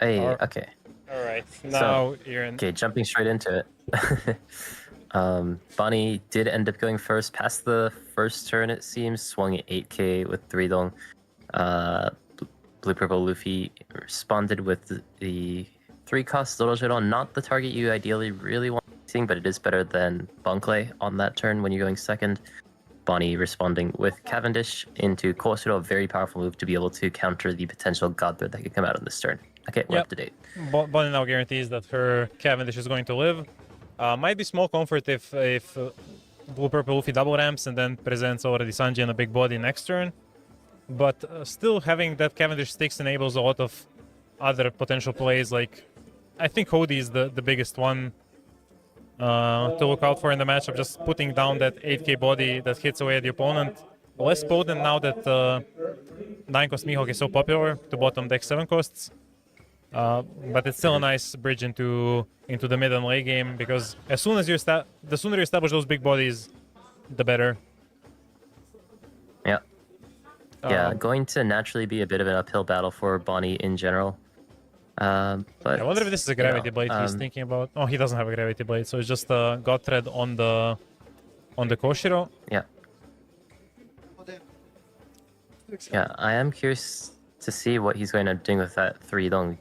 Hey, Alright. okay. Alright, now you're in. Okay, jumping straight into it. Bonney did end up going first, past the first turn, it seems, swung at 8k with 3 dong. Blue Purple Luffy responded with the 3-cost Zorojiron, not the target you ideally really want seeing, but it is better than Bonkley on that turn when you're going second. Bonney responding with Cavendish into Koshiro, a very powerful move to be able to counter the potential God Threat that could come out on this turn. Okay, we're up to date. Bonney now guarantees that her Cavendish is going to live. Might be small comfort if Blue Purple Luffy double ramps and then presents already Sanji and a big body next turn. But still having that Cavendish sticks enables a lot of other potential plays. Like, I think Hody is the biggest one to look out for in the matchup. Just putting down that 8k body that hits away at the opponent. Less potent now that 9-cost Mihawk is so popular to bottom deck 7 costs. But it's still a nice bridge into the mid and late game, because as soon as the sooner you establish those big bodies, the better. Yeah. Yeah, going to naturally be a bit of an uphill battle for Bonney in general. But I wonder if this is a gravity blade he's thinking about. Oh, he doesn't have a gravity blade, so it's just a God Thread on the Koshiro. Yeah. Yeah, I am curious to see what he's going to do with that 3 dong.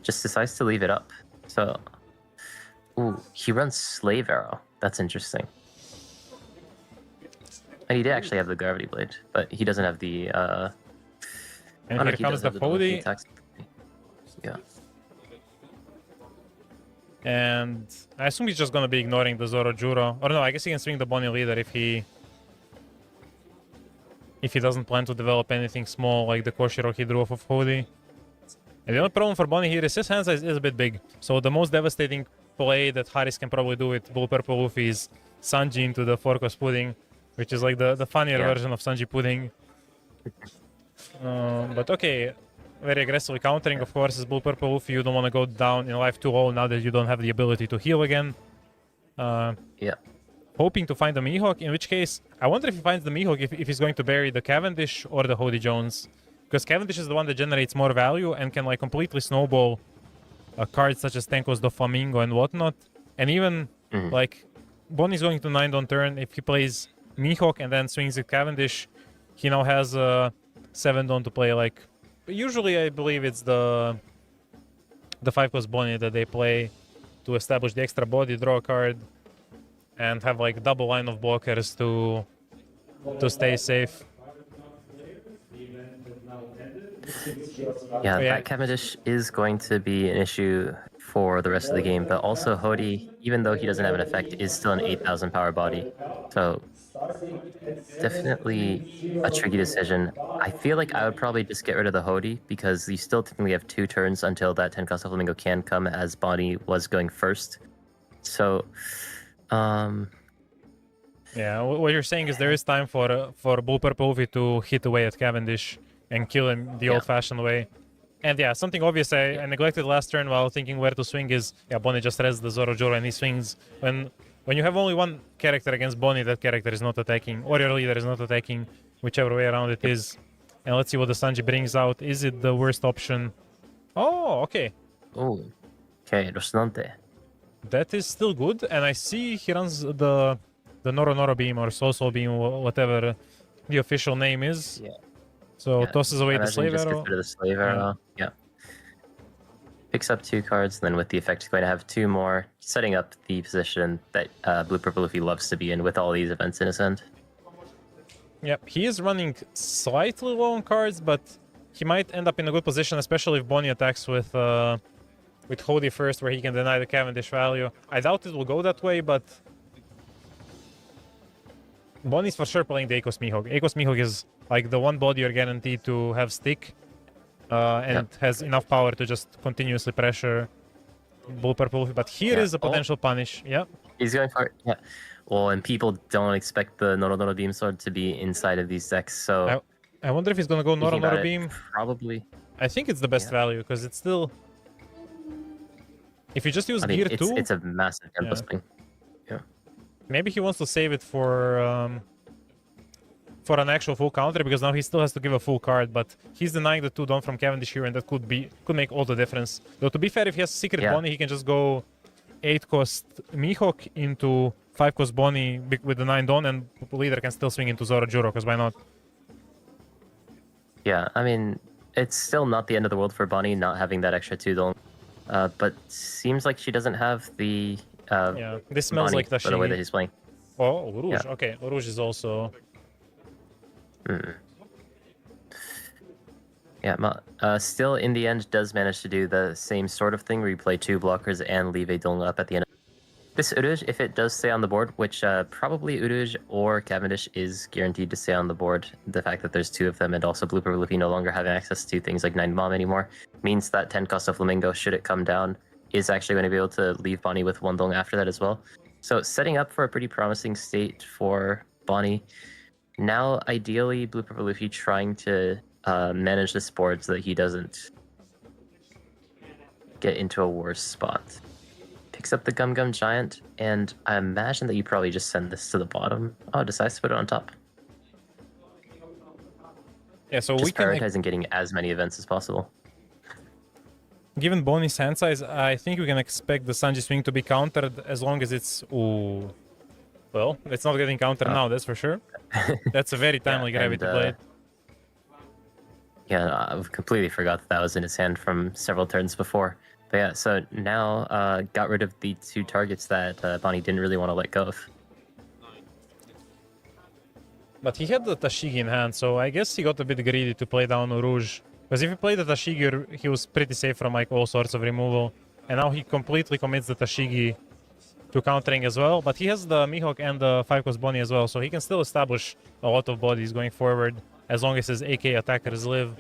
Just decides to leave it up. So, ooh, he runs Slave Arrow. That's interesting. And he did actually have the Gravity Blade, but he doesn't have the. And here comes the Hody. Yeah. And I assume he's just gonna be ignoring the Zoro Juro. Or no, I guess he can swing the Bonney leader if he doesn't plan to develop anything small like the Koshiro he drew off of Hody. And the only problem for Bonney here is his hand size is a bit big. So the most devastating play that Haris can probably do with Blue Purple Luffy is Sanji into the 4-cost Pudding, which is like the funnier version of Sanji Pudding. But okay, very aggressively countering, of course, is Blue Purple Luffy. You don't want to go down in life too low now that you don't have the ability to heal again. Hoping to find the Mihawk, in which case, I wonder if he finds the Mihawk if he's going to bury the Cavendish or the Hody Jones. Because Cavendish is the one that generates more value and can like completely snowball cards such as Tenko's the Flamingo and whatnot. And even like Bonney's going to 9 on turn. If he plays Mihawk and then swings at Cavendish, he now has 7 on to play. Like usually, I believe it's the 5-cost Bonney that they play to establish the extra body, draw a card, and have like double line of blockers to stay safe. Yeah, that Cavendish is going to be an issue for the rest of the game, but also Hody, even though he doesn't have an effect, is still an 8,000 power body. So definitely a tricky decision. I feel like I would probably just get rid of the Hody, because you still technically have 2 turns until that 10-cost Flamingo can come, as Bonney was going first. So, yeah, what you're saying is there is time for Blue Purple Luffy to hit away at Cavendish and kill him the old-fashioned way. And yeah, something obvious I neglected last turn while thinking where to swing is, Bonney just res the Zoro Juro and he swings. When you have only one character against Bonney, that character is not attacking, or your leader is not attacking, whichever way around it is. And let's see what the Sanji brings out. Is it the worst option? Oh, okay. Oh, okay, Rosnante. That is still good, and I see he runs the Noro Noro Beam or Soul Beam, whatever the official name is. Yeah. So tosses away the Slave Arrow. Gets rid of the Slave Arrow. Yeah. Picks up 2 cards, then with the effect, he's going to have 2 more, setting up the position that Blue Purple Luffy loves to be in with all these events in his hand. Yep, he is running slightly low on cards, but he might end up in a good position, especially if Bonney attacks with Hody first, where he can deny the Cavendish value. I doubt it will go that way, but Bonney's for sure playing the Akos Mihawk. Akos Mihawk is like the one body you're guaranteed to have stick, and has enough power to just continuously pressure Blue Purple Luffy. But here is a potential punish. Yeah. He's going for it. Yeah. Well, and people don't expect the Noro Noro Beam Sword to be inside of these decks, so I wonder if he's gonna go Noro Noro Beam. Probably. I think it's the best value, because it's still. If you just use Gear 2, it's a massive tempo swing. Yeah. Maybe he wants to save it for for an actual full counter, because now he still has to give a full card, but he's denying the 2 Dawn from Cavendish here, and that could make all the difference. Though to be fair, if he has Secret Bonney, he can just go 8-cost Mihawk into 5-cost Bonney with the 9 Dawn, and leader can still swing into Zoro Juro, because why not? Yeah, I mean, it's still not the end of the world for Bonney not having that extra 2 Dawn. But seems like she doesn't have the yeah, this smells Bonney like for the way that Tashigi. he's playing. Oh, Rouge. Yeah. Okay, Rouge is also... Yeah, still in the end does manage to do the same sort of thing where you play 2 blockers and leave a Dong up at the end. This Uruj, if it does stay on the board, which probably Uruj or Cavendish is guaranteed to stay on the board, the fact that there's 2 of them and also Blue Purple Luffy no longer having access to things like 9 Bomb anymore, means that 10 cost of Flamingo, should it come down, is actually going to be able to leave Bonney with 1 Dong after that as well. So setting up for a pretty promising state for Bonney. Now, ideally, Blue Purple Luffy trying to manage this board so that he doesn't get into a worse spot. Picks up the Gum Gum Giant, and I imagine that you probably just send this to the bottom. Oh, decides to put it on top. Yeah, so Just we can... prioritizing getting as many events as possible. Given Bonney's hand size, I think we can expect the Sanji swing to be countered as long as it's... Ooh. Well, it's not getting countered now, that's for sure. That's a very timely Gravity Blade. Yeah, I completely forgot that was in his hand from several turns before. But yeah, so now got rid of the 2 targets that Bonney didn't really want to let go of. But he had the Tashigi in hand, so I guess he got a bit greedy to play down Rouge. Because if he played the Tashigi, he was pretty safe from like all sorts of removal. And now he completely commits the Tashigi to countering as well. But he has the Mihawk and the 5-cost Bonney as well, so he can still establish a lot of bodies going forward as long as his AK attackers live.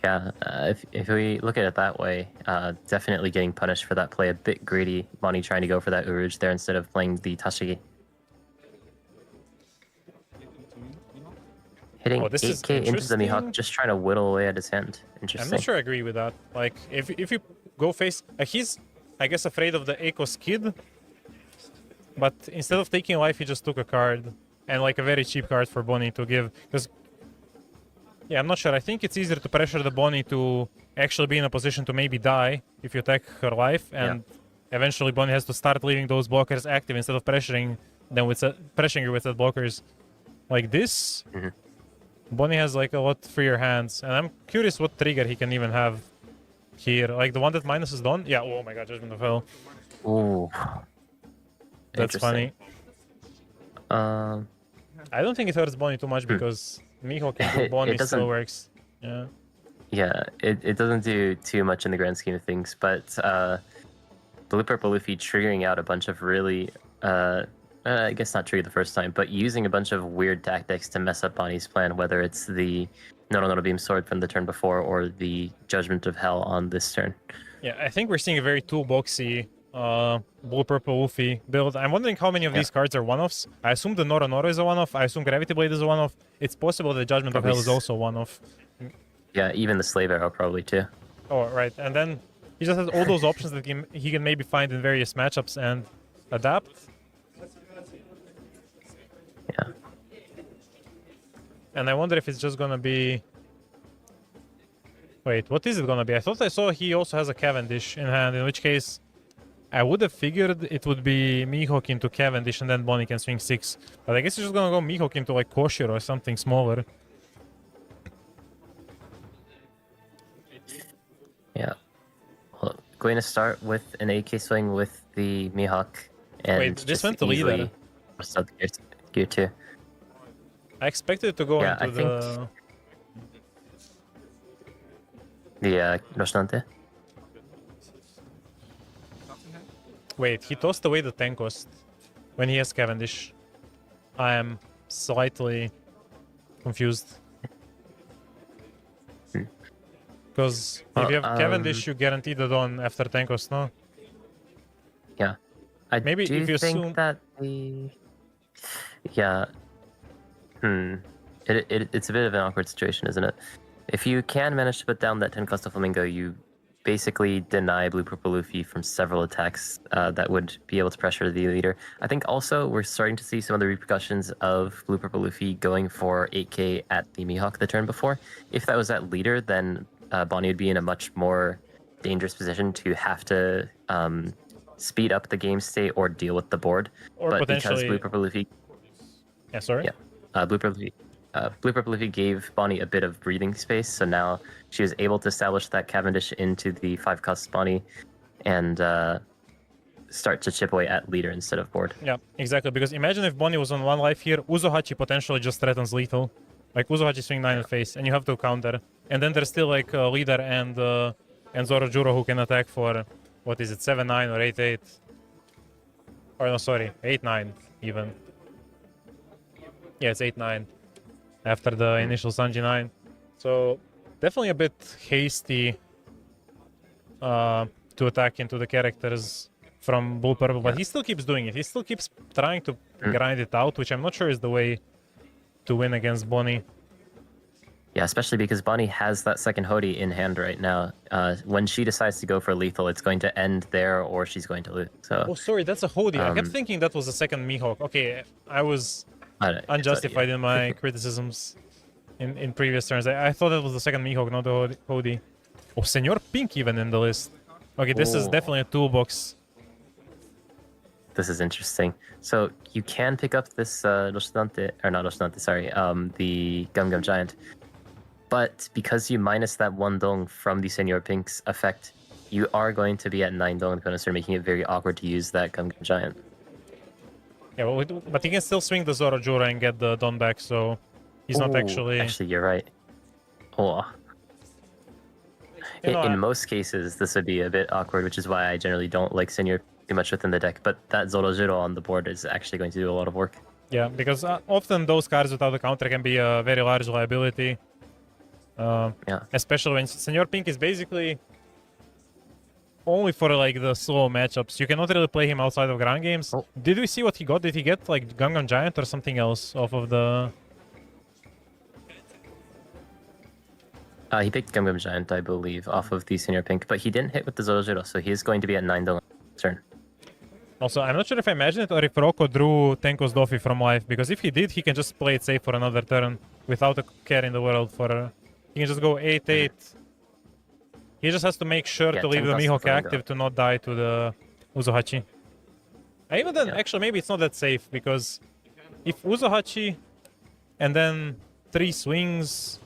Yeah, if we look at it that way, definitely getting punished for that play. A bit greedy, Bonney trying to go for that Uruj there instead of playing the Tashigi. Hitting 8k into the Mihawk, just trying to whittle away at his hand. Interesting. I'm not sure I agree with that. Like, if you go face... he's, I guess, afraid of the Eiko's Kid. But instead of taking life, he just took a card. And, like, a very cheap card for Bonney to give. Because... yeah, I'm not sure. I think it's easier to pressure the Bonney to actually be in a position to maybe die if you attack her life. And eventually Bonney has to start leaving those blockers active instead of pressuring them with pressuring her with the blockers. Like this... Bonney has like a lot freer hands, and I'm curious what trigger he can even have here. Like the one that minuses Dawn? Yeah, oh my god, Judgment of Hell. Ooh. That's funny. I don't think it hurts Bonney too much because Mihawk and Bonney still works. Yeah. Yeah, it doesn't do too much in the grand scheme of things, but Blue Purple Luffy triggering out a bunch of really I guess not triggered the first time, but using a bunch of weird tactics to mess up Bonney's plan, whether it's the No Beam Sword from the turn before or the Judgment of Hell on this turn. Yeah, I think we're seeing a very toolboxy Blue Purple Luffy build. I'm wondering how many of these cards are one-offs. I assume the Noro is a one-off. I assume Gravity Blade is a one-off. It's possible that Judgment of Hell is also one-off. Yeah, even the Slave Arrow probably too. Oh, right. And then he just has all those options that he can maybe find in various matchups and adapt. Yeah. And I wonder if it's just gonna be... wait, what is it gonna be? I thought I saw he also has a Cavendish in hand, in which case I would have figured it would be Mihawk into Cavendish and then Bonney can swing 6. But I guess he's just gonna go Mihawk into like Koshiro or something smaller. Yeah. Well, going to start with an AK swing with the Mihawk. And wait, this went to leader. Gear 2. I expected it to go into the... the Roshnante? Wait, he tossed away the 10 cost when he has Cavendish. I am slightly confused. Because if you have Cavendish, you guarantee the Dawn after 10 cost, no? Yeah. Maybe if you assume that the... yeah. It's a bit of an awkward situation, isn't it? If you can manage to put down that 10 cost of Flamingo, you basically deny Blue Purple Luffy from several attacks that would be able to pressure the leader. I think also we're starting to see some of the repercussions of Blue Purple Luffy going for 8k at the Mihawk the turn before. If that was at leader, then Bonney would be in a much more dangerous position to have to speed up the game state or deal with the board. Or but potentially... because Blue Purple Luffy... Yeah, sorry? Yeah, Blue Purple Luffy gave Bonney a bit of breathing space, so now she was able to establish that Cavendish into the 5-cost Bonney and start to chip away at leader instead of board. Yeah, exactly, because imagine if Bonney was on 1 life here, Uzohachi potentially just threatens lethal. Like, Uzohachi swing 9 in face, and you have to counter. And then there's still, like, leader and Zorojuro who can attack for, what is it, 7-9 or 8-8? Or no, sorry, 8-9 even. Yeah, it's 8-9 after the initial Sanji 9. So definitely a bit hasty to attack into the characters from Blue Purple, but he still keeps doing it. He still keeps trying to grind it out, which I'm not sure is the way to win against Bonney. Yeah, especially because Bonney has that second Hody in hand right now. When she decides to go for lethal, it's going to end there or she's going to lose. So. Oh, sorry, that's a Hody. I kept thinking that was a second Mihawk. Okay, I was unjustified in my criticisms in previous turns. I thought that was the second Mihawk, not the Hody. Oh, Senor Pink even in the list. Okay, this is definitely a toolbox. This is interesting. So you can pick up this Roshinante, or not Roshinante, sorry, the Gum Gum Giant. But because you minus that 1 dong from the Senor Pink's effect, you are going to be at 9 dong and going to start making it very awkward to use that Gum Gum Giant. Yeah, well, but he can still swing the Zorojuro and get the Don back, so he's not actually... Actually, you're right. Oh. In most cases, this would be a bit awkward, which is why I generally don't like Senor too much within the deck, but that Zorojuro on the board is actually going to do a lot of work. Yeah, because often those cards without the counter can be a very large liability. Especially when Senor Pink is basically only for like the slow matchups. You cannot really play him outside of ground games. Oh. Did we see what he got? Did he get like Gangan Giant or something else off of the... He picked Gum Gum Giant, I believe, off of the Senor Pink, but he didn't hit with the Zorojuro, so he is going to be at 9 dong turn. Also, I'm not sure if I imagined it or if Rocco drew Tenko's Doffy from life, because if he did, he can just play it safe for another turn without a care in the world for... He can just go 8-8. He just has to make sure to leave the Mihawk active to not die to the Uzohachi. Even then, actually, maybe it's not that safe, because if Uzohachi and then 3 swings...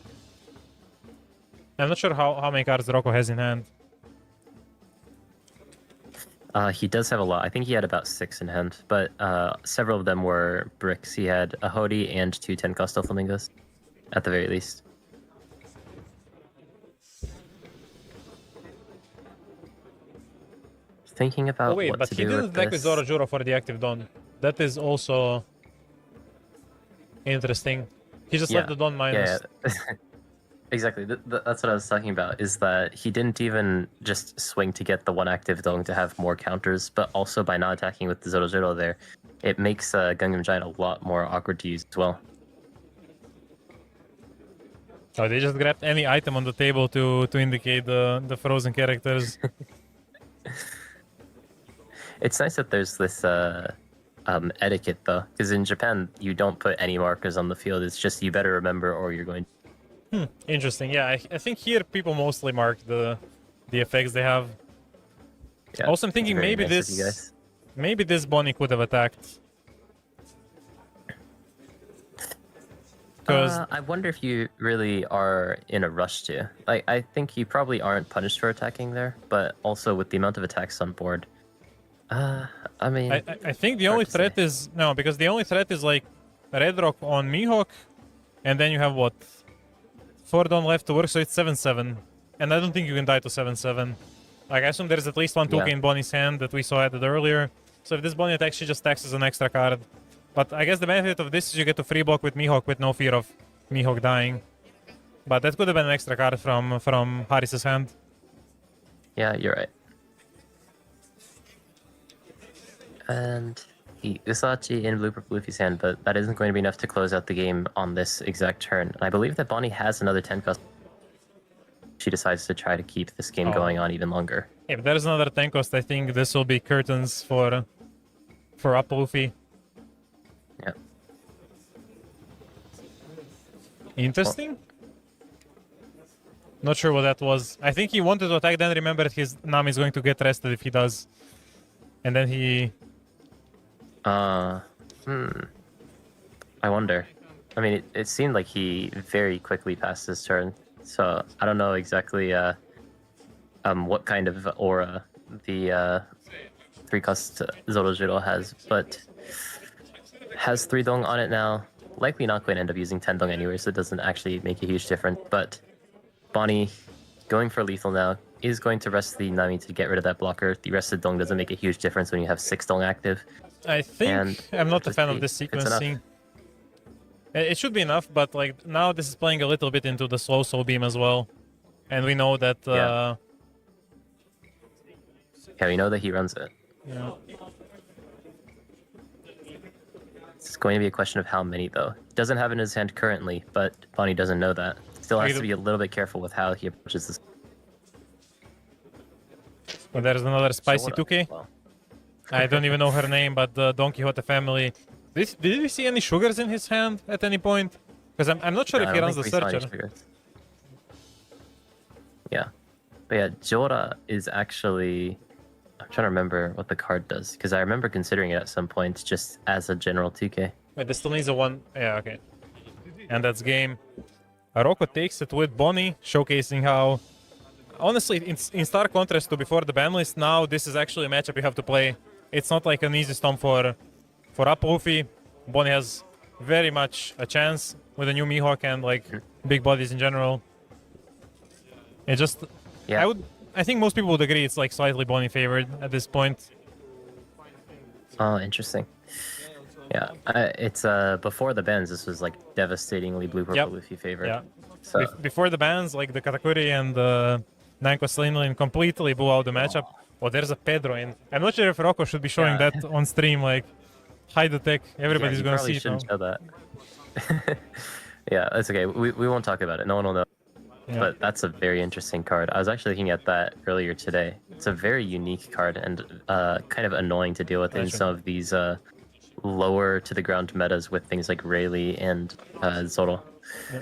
I'm not sure how many cards Rocco has in hand. He does have a lot. I think he had about 6 in hand, but several of them were bricks. He had a Hody and 2 10-cost Flamingos, at the very least. Thinking about what to do with this. But he didn't deck with Zorojuro for the active Dawn. That is also interesting. He just left the Dawn minus. Yeah. Exactly. That's what I was talking about, is that he didn't even just swing to get the 1 active Dong to have more counters, but also by not attacking with the Zorojuro there, it makes Gungam Giant a lot more awkward to use as well. Oh, they just grabbed any item on the table to indicate the frozen characters. It's nice that there's this etiquette, though, because in Japan, you don't put any markers on the field. It's just you better remember or you're going to... Interesting. Yeah, I think here people mostly mark the effects they have. Yeah, also, I'm thinking maybe this Bonney could have attacked. I wonder if you really are in a rush to. Like, I think you probably aren't punished for attacking there, but also with the amount of attacks on board. I mean, I think the only threat is because the only threat is like Red Rock on Mihawk, and then you have what? 4 down left to work, so it's 7-7. And I don't think you can die to 7-7. Like, I assume there's at least 1 2K in Bonnie's hand that we saw added earlier. So if this Bonney attack, she just taxes an extra card. But I guess the benefit of this is you get to free block with Mihawk with no fear of Mihawk dying. But that could have been an extra card from Haris's hand. Yeah, you're right. And Usachi in Blue Purple Luffy's hand, but that isn't going to be enough to close out the game on this exact turn. And I believe that Bonney has another 10 cost. she decides to try to keep this game Oh. going on even longer. If there's another tank cost, I think this will be curtains for up Luffy. Yeah. Interesting. Not sure what that was. I think he wanted to attack, then remembered his Nami is going to get rested if he does. And then he... I wonder. I mean, it seemed like he very quickly passed his turn, so I don't know exactly what kind of aura the 3-cost Zorojiro has, but has 3 dong on it now. Likely not going to end up using 10 dong anyway, so it doesn't actually make a huge difference, but Bonney going for lethal now is going to rest the Nami to get rid of that blocker. The rested dong doesn't make a huge difference when you have 6 dong active. I think I'm not a fan of this sequencing. It should be enough, but like now this is playing a little bit into the slow soul beam as well, and we know that. Yeah, we know that he runs it. Yeah. It's going to be a question of how many though. Doesn't have it in his hand currently, but Bonney doesn't know that. Still has to be a little bit careful with how he approaches this. Well, there's another spicy So 2K. well. I don't even know her name, but the Don Quixote family. Did we see any sugars in his hand at any point? Because I'm not sure if he runs the searcher. Yeah. But yeah, Jora is actually... I'm trying to remember what the card does, because I remember considering it at some point just as a general 2K. Wait, this still needs a 1... Yeah, okay. And that's game. Rocco takes it with Bonney, showcasing how... Honestly, in stark contrast to before the ban list, now this is actually a matchup you have to play. It's not like an easy stomp for up Luffy. Bonney has very much a chance with a new Mihawk and like big bodies in general. It just... Yeah. I think most people would agree it's like slightly Bonney favored at this point. Oh, interesting. Yeah, it's before the bans, this was like devastatingly blue purple Luffy favorite. Yeah. So Before the bans, like the Katakuri and the Nanko Slimline completely blew out the matchup. Oh, there's a Pedro in. I'm not sure if Rocco should be showing that on stream, like hide the tech. Everybody's gonna see it now. Show that. Yeah, that's okay. We won't talk about it. No one will know. Yeah. But that's a very interesting card. I was actually looking at that earlier today. It's a very unique card and kind of annoying to deal with in some of these lower to the ground metas with things like Rayleigh and Zoro. Yeah.